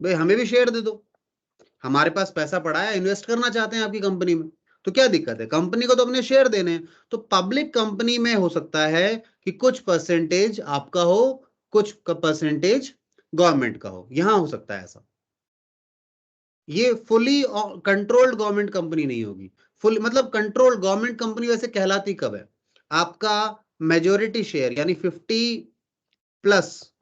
भाई हमें भी शेयर दे दो, हमारे पास पैसा पड़ा है, इन्वेस्ट करना चाहते हैं आपकी कंपनी में, तो क्या दिक्कत है, कंपनी को तो अपने शेयर देने हैं। तो पब्लिक कंपनी में हो सकता है कि कुछ परसेंटेज आपका हो, कुछ परसेंटेज गवर्नमेंट का हो, यहां हो सकता है ऐसा। ये फुली कंट्रोल्ड गवर्नमेंट कंपनी नहीं होगी। फुल मतलब कंट्रोल्ड गवर्नमेंट कंपनी वैसे कहलाती कब है, आपका मेजोरिटी शेयर यानी 50+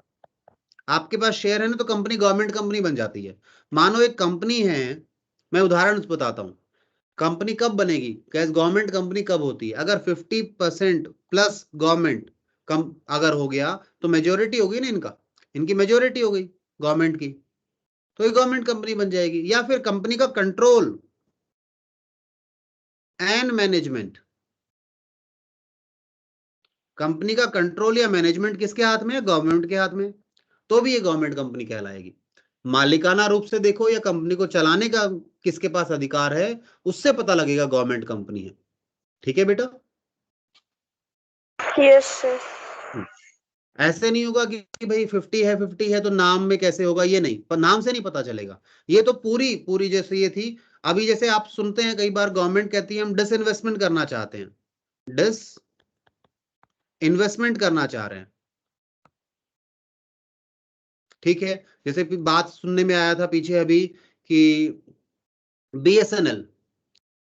आपके पास शेयर है ना, तो कंपनी गवर्नमेंट कंपनी बन जाती है। मानो एक कंपनी है, मैं उदाहरण बताता हूं, कंपनी कब बनेगी, कैसे गवर्नमेंट कंपनी कब होती है, अगर 50%+ गवर्नमेंट कम अगर हो गया तो मेजोरिटी होगी ना इनका, इनकी मेजोरिटी हो गई गवर्नमेंट की, तो ये गवर्नमेंट कंपनी बन जाएगी। या फिर कंपनी का कंट्रोल एंड मैनेजमेंट, कंपनी का कंट्रोल या मैनेजमेंट किसके हाथ में है, गवर्नमेंट के हाथ में, तो भी ये गवर्नमेंट कंपनी कहलाएगी। मालिकाना रूप से देखो या कंपनी को चलाने का किसके पास अधिकार है, उससे पता लगेगा गवर्नमेंट कंपनी है। ठीक है बेटा? Yes sir. ऐसे नहीं होगा कि भाई 50 है तो नाम में कैसे होगा, ये नहीं, पर नाम से नहीं पता चलेगा। ये तो पूरी पूरी जैसे ये थी, अभी जैसे आप सुनते हैं कई बार गवर्नमेंट कहती है हम डिसइन्वेस्टमेंट करना चाहते हैं, डिस इन्वेस्टमेंट करना चाह रहे हैं, ठीक है। जैसे बात सुनने में आया था पीछे अभी कि बीएसएनएल,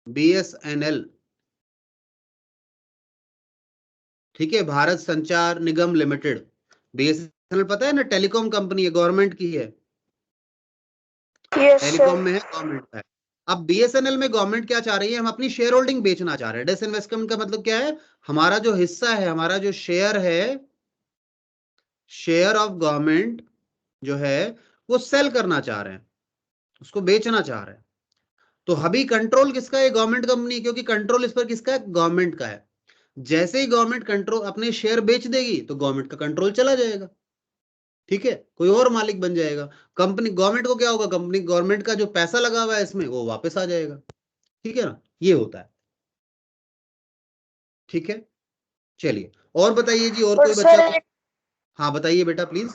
बीएसएनएल, ठीक है, भारत संचार निगम लिमिटेड, बीएसएनएल पता है ना, टेलीकॉम कंपनी है, गवर्नमेंट की है, यस टेलीकॉम सर। में है, गवर्नमेंट का है। अब बीएसएनएल में गवर्नमेंट क्या चाह रही है, हम अपनी शेयर होल्डिंग बेचना चाह रहे हैं। डिसइन्वेस्टमेंट का मतलब क्या है, हमारा जो हिस्सा है, हमारा जो शेयर है, शेयर ऑफ गवर्नमेंट जो है वो सेल करना चाह रहे हैं, उसको बेचना चाह रहे हैं। तो अभी कंट्रोल किसका है, गवर्नमेंट कंपनी, क्योंकि कंट्रोल इस पर किसका है, गवर्नमेंट का है। जैसे ही गवर्नमेंट कंट्रोल अपने शेयर बेच देगी तो गवर्नमेंट का कंट्रोल चला जाएगा, ठीक है, कोई और मालिक बन जाएगा। कंपनी गवर्नमेंट को क्या होगा, कंपनी गवर्नमेंट का जो पैसा लगा हुआ है इसमें वो वापस आ जाएगा, ठीक है ना, ये होता है। ठीक है, चलिए और बताइए जी, और और कोई बच्चा सर हाँ बताइए बेटा प्लीज।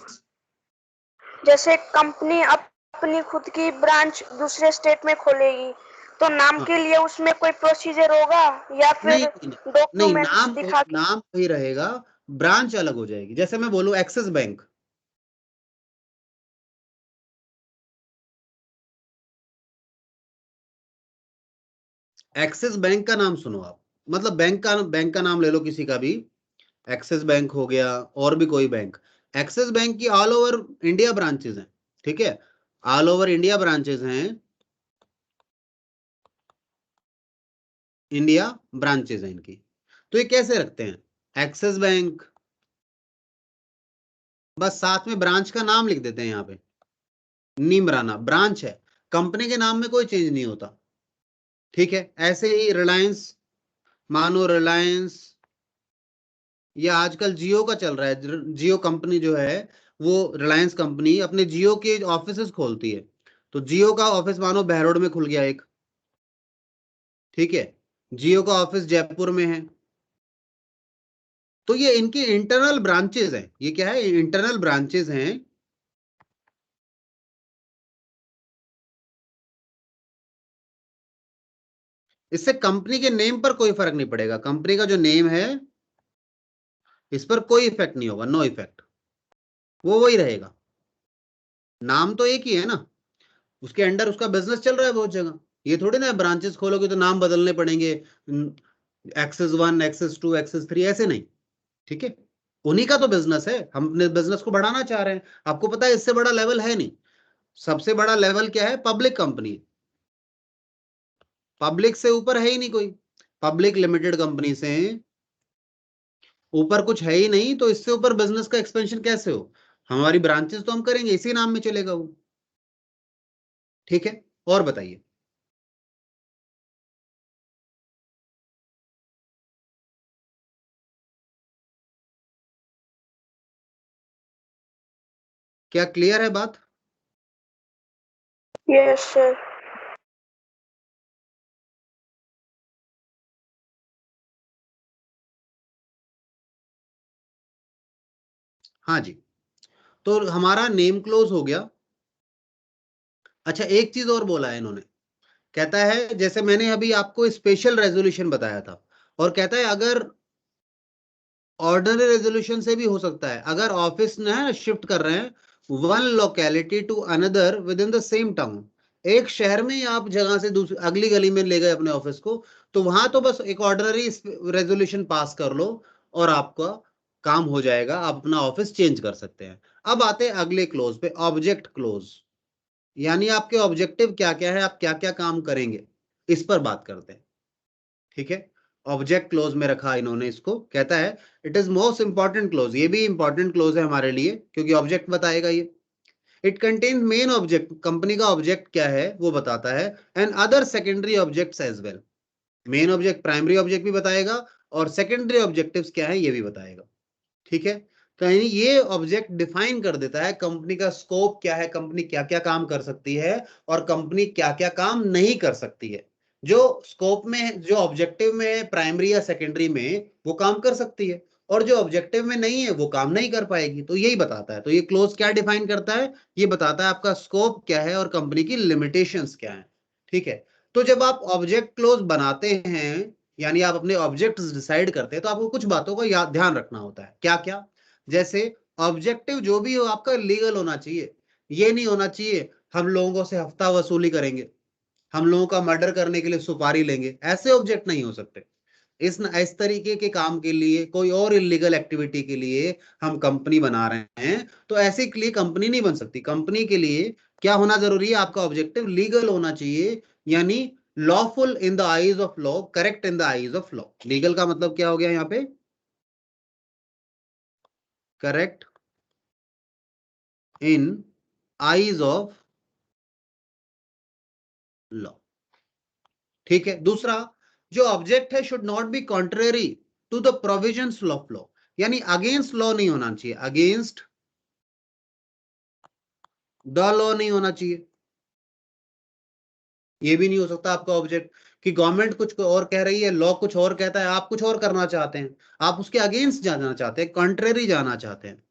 जैसे कंपनी अपनी खुद की ब्रांच दूसरे स्टेट में खोलेगी, तो नाम हाँ, के लिए उसमें कोई प्रोसीजर होगा या नहीं फिर नहीं नहीं नहीं, डॉक्यूमेंट्स नाम दिखा के? नाम वही रहेगा, ब्रांच अलग हो जाएगी। जैसे मैं बोलूं एक्सिस बैंक, एक्सिस बैंक का नाम सुनो आप, मतलब बैंक का नाम ले लो किसी का भी, एक्सिस बैंक हो गया और भी कोई बैंक, एक्सिस बैंक की ऑल ओवर इंडिया ब्रांचेस हैं, ठीक है, ऑल ओवर इंडिया ब्रांचेस हैं, इंडिया ब्रांचेस हैं इनकी। तो ये कैसे रखते हैं, एक्सिस बैंक, बस साथ में ब्रांच का नाम लिख देते हैं यहाँ पे, नीमराना ब्रांच है, कंपनी के नाम में कोई चेंज नहीं होता, ठीक है। ऐसे ही रिलायंस, मानो रिलायंस, या आजकल जियो का चल रहा है, जियो कंपनी जो है वो रिलायंस कंपनी अपने जियो के ऑफिसेस खोलती है, तो जियो का ऑफिस मानो बहरोड में खुल गया एक, ठीक है, जियो का ऑफिस जयपुर में है। तो ये इनकी इंटरनल ब्रांचेस हैं, ये क्या है, इंटरनल ब्रांचेस हैं। इससे कंपनी के नेम पर कोई फर्क नहीं पड़ेगा, कंपनी का जो नेम है इस पर कोई इफेक्ट नहीं होगा, नो इफेक्ट, वो वही रहेगा, नाम तो एक ही है ना, उसके अंडर उसका बिजनेस चल रहा है बहुत जगह। ये थोड़ी ना ब्रांचेस खोलोगे तो नाम बदलने पड़ेंगे, एक्सेस 1 एक्सेस 2 एक्सेस 3 ऐसे नहीं, ठीक है, उन्हीं का तो बिजनेस है, हम अपने बिजनेस को बढ़ाना चाह रहे हैं। आपको पता है इससे बड़ा लेवल है नहीं, सबसे बड़ा लेवल क्या है, पब्लिक कंपनी, पब्लिक से ऊपर है ही नहीं कोई, पब्लिक लिमिटेड कंपनी से ऊपर कुछ है ही नहीं, तो इससे ऊपर बिजनेस का एक्सपेंशन कैसे हो, हमारी ब्रांचेस तो हम करेंगे, इसी नाम में चलेगा वो, ठीक है। और बताइए, क्या क्लियर है बात? Yes sir. हाँ जी, तो हमारा नेम क्लोज हो गया। अच्छा, एक चीज और बोला है इन्होंने, कहता है जैसे मैंने अभी आपको स्पेशल रेजोल्यूशन बताया था, और कहता है अगर ऑर्डिनरी रेजोल्यूशन से भी हो सकता है, अगर ऑफिस ना शिफ्ट कर रहे हैं one locality to another within the same town, एक शहर में आप जगह से दूसरी अगली गली में ले गए अपने ऑफिस को, तो वहां तो बस एक ऑर्डिनरी रेजोल्यूशन पास कर लो और आपका काम हो जाएगा, आप अपना ऑफिस चेंज कर सकते हैं। अब आते हैं अगले क्लोज पे, ऑब्जेक्ट क्लोज, यानी आपके ऑब्जेक्टिव क्या क्या है, आप क्या क्या काम करेंगे, इस पर बात करते हैं। ठीक है, ऑब्जेक्ट क्लोज में रखा इन्होंने इसको, कहता है it is most important close, ये भी इंपॉर्टेंट क्लोज है हमारे लिए क्योंकि ऑब्जेक्ट बताएगा ये। It contains main object, company का ऑब्जेक्ट क्या है वो बताता है, and other secondary objects as well, main object primary object भी बताएगा और सेकेंडरी ऑब्जेक्टिव्स क्या है ये भी बताएगा। ठीक है, कहीं ये ऑब्जेक्ट डिफाइन कर देता है कंपनी का स्कोप क्या है, कंपनी क्या क्या काम कर सकती है और कंपनी क्या क्या काम नहीं कर सकती है। जो स्कोप में, जो ऑब्जेक्टिव में है प्राइमरी या सेकेंडरी में, वो काम कर सकती है, और जो ऑब्जेक्टिव में नहीं है वो काम नहीं कर पाएगी, तो यही बताता है। तो ये क्लोज क्या डिफाइन करता है, ये बताता है आपका स्कोप क्या है और कंपनी की लिमिटेशंस क्या है। ठीक है, तो जब आप ऑब्जेक्ट क्लोज बनाते हैं, यानी आप अपने ऑब्जेक्ट्स डिसाइड करते हैं, तो आपको कुछ बातों का याद ध्यान रखना होता है। क्या क्या? जैसे ऑब्जेक्टिव जो भी हो आपका लीगल होना चाहिए, ये नहीं होना चाहिए हम लोगों से हफ्ता वसूली करेंगे, हम लोगों का मर्डर करने के लिए सुपारी लेंगे, ऐसे ऑब्जेक्ट नहीं हो सकते। इस तरीके के काम के लिए, कोई और इलीगल एक्टिविटी के लिए हम कंपनी बना रहे हैं, तो ऐसे के लिए कंपनी नहीं बन सकती। कंपनी के लिए क्या होना जरूरी है, आपका ऑब्जेक्टिव लीगल होना चाहिए, यानी lawful in the eyes of law, correct in the eyes of law. Legal का मतलब क्या हो गया यहाँ पे, correct in eyes of law. ठीक है, दूसरा, जो ऑब्जेक्ट है should not be contrary to the provisions of law, यानी अगेंस्ट लॉ नहीं होना चाहिए, अगेंस्ट द लॉ नहीं होना चाहिए। ये भी नहीं हो सकता आपका ऑब्जेक्ट कि गवर्नमेंट कुछ और कह रही है, लॉ कुछ और कहता है, आप कुछ और करना चाहते हैं, आप उसके अगेंस्ट जाना चाहते हैं, कॉन्ट्रेरी जाना चाहते हैं।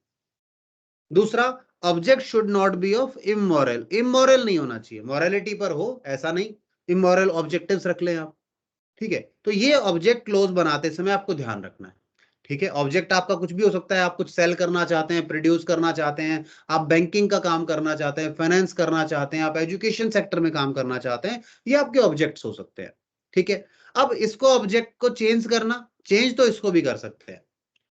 दूसरा, object should not B of immoral, immoral नहीं होना चाहिए, मॉरलिटी पर हो ऐसा नहीं, इमोरल ऑब्जेक्टिव्स रख लें आप। ठीक है, तो ये ऑब्जेक्ट क्लोज बनाते समय आपको ध्यान रखना है। ठीक है, ऑब्जेक्ट आपका कुछ भी हो सकता है, आप कुछ सेल करना चाहते हैं, प्रोड्यूस करना चाहते हैं, आप बैंकिंग का काम करना चाहते हैं, फाइनेंस करना चाहते हैं, आप एजुकेशन सेक्टर में काम करना चाहते हैं, ये आपके ऑब्जेक्ट्स हो सकते हैं। ठीक है, अब इसको ऑब्जेक्ट को चेंज करना, चेंज तो इसको भी कर सकते हैं,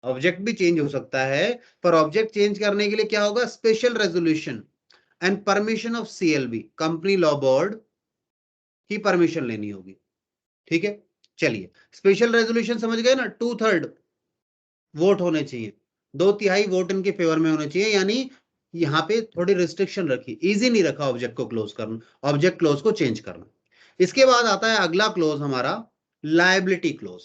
ऑब्जेक्ट भी चेंज हो सकता है, पर ऑब्जेक्ट चेंज करने के लिए क्या होगा, special resolution and permission of CLB, company law board की परमिशन लेनी होगी। ठीक है, चलिए, स्पेशल रेजोल्यूशन समझ गए ना, 2/3 वोट होने चाहिए, 2/3 वोट इनके फेवर में होने चाहिए, यानी यहाँ पे थोड़ी रिस्ट्रिक्शन रखी, इजी नहीं रखा ऑब्जेक्ट को क्लोज करना, ऑब्जेक्ट क्लोज को चेंज करना। इसके बाद आता है अगला क्लोज हमारा, लायबिलिटी क्लोज।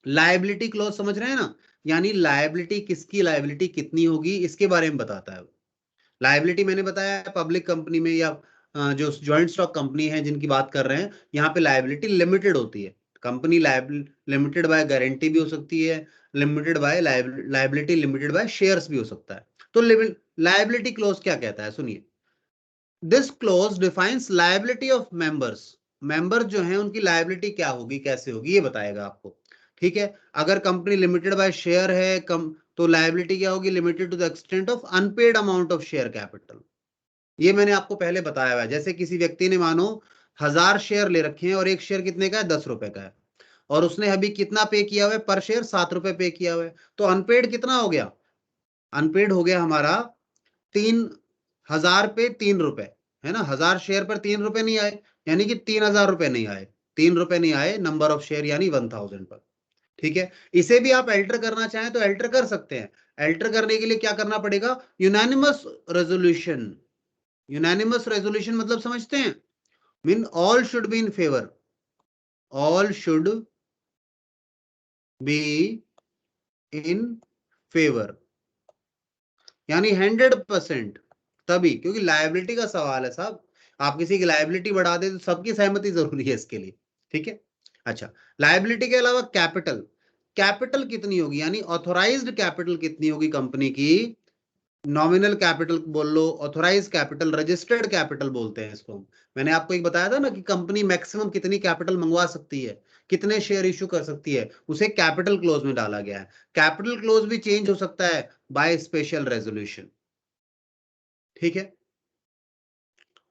लायबिलिटी क्लोज समझ रहे हैं ना, यानी लायबिलिटी, किसकी लायबिलिटी कितनी होगी इसके बारे में बताता है। लायबिलिटी मैंने बताया पब्लिक कंपनी में या जो ज्वाइंट स्टॉक कंपनी है जिनकी बात कर रहे हैं, यहाँ पे लायबिलिटी लिमिटेड होती है। कंपनी लिमिटेड बाय गारंटी भी हो सकती है, limited by liability limited by shares भी हो सकता है। तो लायबिलिटी क्लोज क्या कहता है, सुनिए, this close defines liability of members, member जो हैं उनकी लायबिलिटी क्या होगी, कैसे होगी, ये बताएगा आपको। ठीक है, अगर कंपनी लिमिटेड बाय शेयर है कम, तो लायबिलिटी क्या होगी, limited to the extent of unpaid amount of share capital. ये मैंने आपको पहले बताया हुआ है, जैसे किसी व्यक्ति ने मानो 1000 शेयर ले रखे हैं और एक शेयर कितने का है, 10 रुपए का है, और उसने अभी कितना पे किया हुआ है पर शेयर, 7 रुपए पे किया हुआ है, तो अनपेड कितना हो गया, अनपेड हो गया हमारा 3000 पे 3 रुपए, है ना, 1000 शेयर पर 3 रुपए नहीं आए, यानी कि 3000 रुपए नहीं आए, 3 रुपए नहीं आए नंबर ऑफ शेयर यानी 1000 पर। ठीक है, इसे भी आप अल्टर करना चाहें तो अल्टर कर सकते हैं। अल्टर करने के लिए क्या करना पड़ेगा, यूनानिमस रेजोल्यूशन। यूनानिमस रेजोल्यूशन मतलब समझते हैं, mean all should be in favour, all should be in favour, यानी 100%, तभी, क्योंकि लायबिलिटी का सवाल है साहब, आप किसी की लायबिलिटी बढ़ा दे तो सबकी सहमति जरूरी है इसके लिए। ठीक है, अच्छा, लायबिलिटी के अलावा कैपिटल, कैपिटल कितनी होगी, यानी ऑथोराइज्ड कैपिटल कितनी होगी कंपनी की, नॉमिनल कैपिटल बोल लो, ऑथोराइज कैपिटल, रजिस्टर्ड कैपिटल बोलते हैं इसको। मैंने आपको एक बताया था ना कि कंपनी मैक्सिमम कितनी कैपिटल मंगवा सकती है, कितने शेयर इशू कर सकती है, उसे कैपिटल क्लोज में डाला गया है। कैपिटल क्लोज भी चेंज हो सकता है बाय स्पेशल रेजोल्यूशन। ठीक है,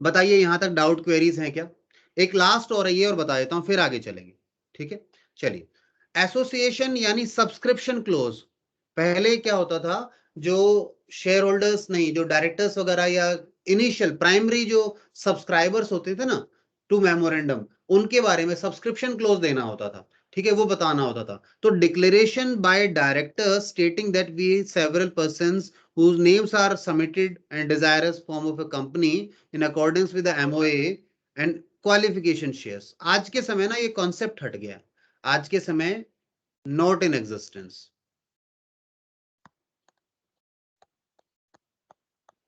बताइए यहां तक डाउट क्वेरीज हैं क्या? एक लास्ट और है ये और बता देता हूं, फिर आगे चलेंगे। ठीक है, चलिए। एसोसिएशन यानी सब्सक्रिप्शन क्लोज, पहले क्या होता था, जो शेयर होल्डर्स नहीं, जो डायरेक्टर्स वगैरह या इनिशियल प्राइमरी जो सब्सक्राइबर्स होते थे ना टू मेमोरेंडम, उनके बारे में सब्सक्रिप्शन क्लोज देना होता था। ठीक है, वो बताना होता था। तो declaration by directors stating that we several persons whose names are submitted and desirous form of a company in accordance with the MOA and qualification shares, आज के समय ना ये कॉन्सेप्ट हट गया, आज के समय नॉट इन एग्जिस्टेंस,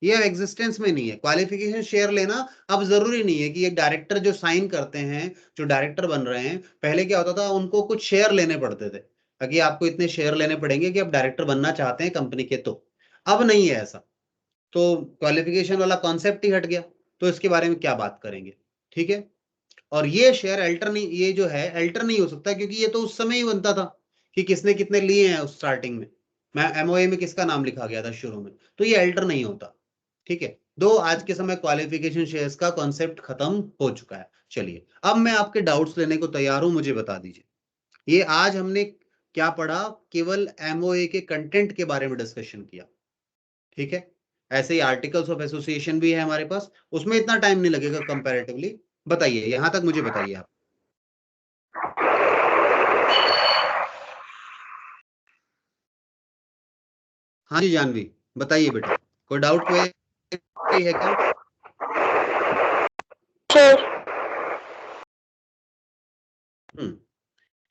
ये एग्जिस्टेंस में नहीं है। क्वालिफिकेशन शेयर लेना अब जरूरी नहीं है कि एक डायरेक्टर जो साइन करते हैं, जो डायरेक्टर बन रहे हैं, पहले क्या होता था उनको कुछ शेयर लेने पड़ते थे, ताकि आपको इतने शेयर लेने पड़ेंगे कि आप डायरेक्टर बनना चाहते हैं कंपनी के, तो अब नहीं है ऐसा। तो क्वालिफिकेशन वाला कॉन्सेप्ट ही हट गया, तो इसके बारे में क्या बात करेंगे। ठीक है, और ये शेयर अल्टर नहीं, ये जो है अल्टर नहीं हो सकता, क्योंकि ये तो उस समय ही बनता था कि किसने कितने लिए हैं उस स्टार्टिंग में, मैं एमओए में किसका नाम लिखा गया था शुरू में, तो ये अल्टर नहीं होता। ठीक है, दो आज के समय क्वालिफिकेशन शेयर्स का कॉन्सेप्ट खत्म हो चुका है। चलिए, अब मैं आपके डाउट्स लेने को तैयार हूं, मुझे बता दीजिए। ये आज हमने क्या पढ़ा, केवल एमओए के कंटेंट के बारे में डिस्कशन किया। ठीक है, ऐसे ही आर्टिकल्स ऑफ एसोसिएशन भी है हमारे पास, उसमें इतना टाइम नहीं लगेगा कंपैरेटिवली। बताइए यहां तक मुझे बताइए आप। हाँ जी जानवी, बताइए बेटा, कोई डाउट क्वेरी है क्या?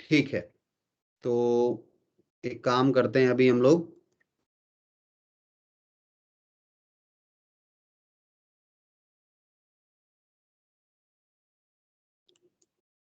ठीक है, तो एक काम करते हैं अभी हम लोग,